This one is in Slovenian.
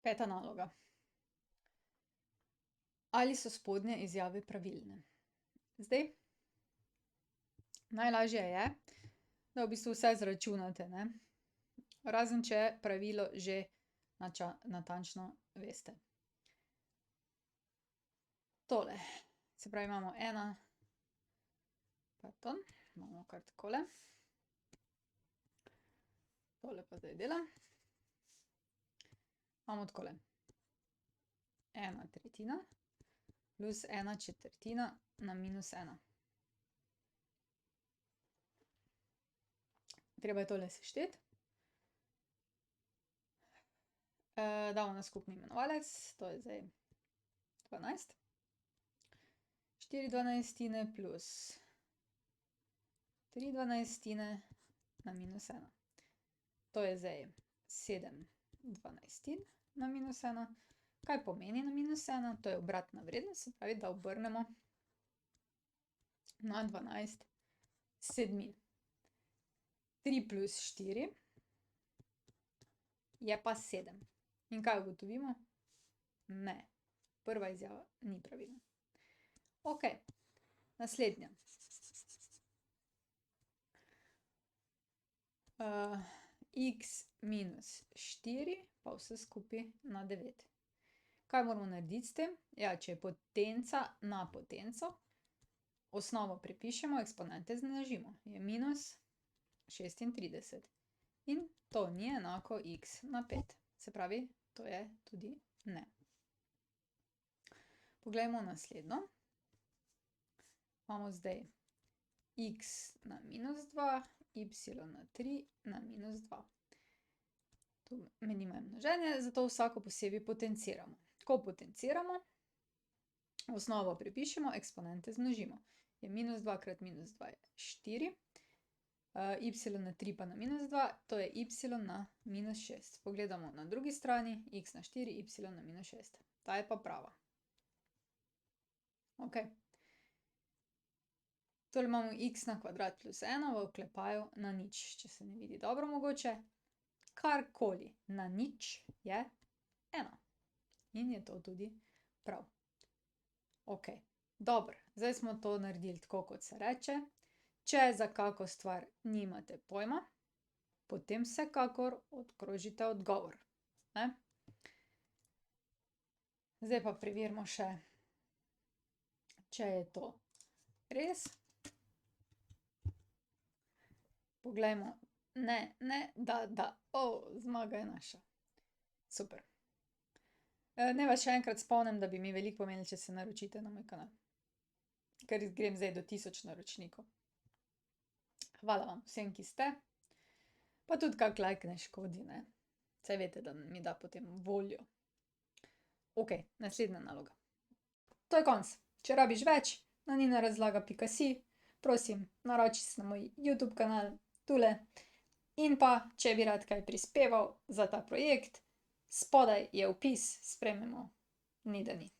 Peta naloga. Ali so spodnje izjave pravilne? Zdaj, najlažje je, da v bistvu vse izračunate, ne. Razen če pravilo že natančno veste. Tole, se pravi, imamo pardon, imamo kar takole. Tole pa zdaj delam. Imamo takole. 1/3 plus 1/4 na -1. Treba je tole sešteti. Damo na skupni imenovalec, to je zdaj 12. 4/12 plus 3/12 na -1. To je zdaj 7/12 na -1. Kaj pomeni na -1? To je obratna vrednost, se pravi, da obrnemo na 12 sedmin. 3 plus 4 je pa 7. In kaj ugotovimo? Ne, prva izjava ni pravilna. Okej, naslednja. X minus 4 pa vse skupaj na 9. Kaj moramo narediti s tem? Ja, če je potenca na potenco, osnovo prepišemo, eksponente zmnožimo. Je -36. In to ni enako x na 5. Se pravi, to je tudi ne. Poglejmo naslednjo. Imamo zdaj x na -2, y na 3 na -2. Tu med njima je množenje, zato vsako posebej potenciramo. Ko potenciramo, osnovo prepišemo, eksponente zmnožimo. Je -2 krat -2 je 4, y na 3 pa na -2, to je y na -6. Pogledamo na drugi strani, x na 4, y na -6. Ta je pa prava. Okej. Tole imamo x na kvadrat plus 1 v oklepaju na 0, če se ne vidi dobro mogoče. Karkoli na 0 je 1. In je to tudi prav. Okej, dobro, zdaj smo to naredili tako, kot se reče. Če za kako stvar nimate pojma, potem vsekakor odkrožite odgovor, ne. Zdaj pa preverimo še, če je to res. Poglejmo, ne, da, zmaga je naša. Super. Naj vas še enkrat spomnim, da bi mi veliko pomenilo, če se naročite na moj kanal. Ker grem zdaj do 1000 naročnikov. Hvala vam vsem, ki ste. Pa tudi kak like ne škodi, ne. Saj veste, da mi da potem voljo. Okej, naslednja naloga. To je konec. Če rabiš več, na ninarazlaga.si, prosim, naroči se na moj YouTube kanal, tule. In pa, če bi rad kaj prispeval za ta projekt, spodaj je vpis, sprejmemo, ni da ni.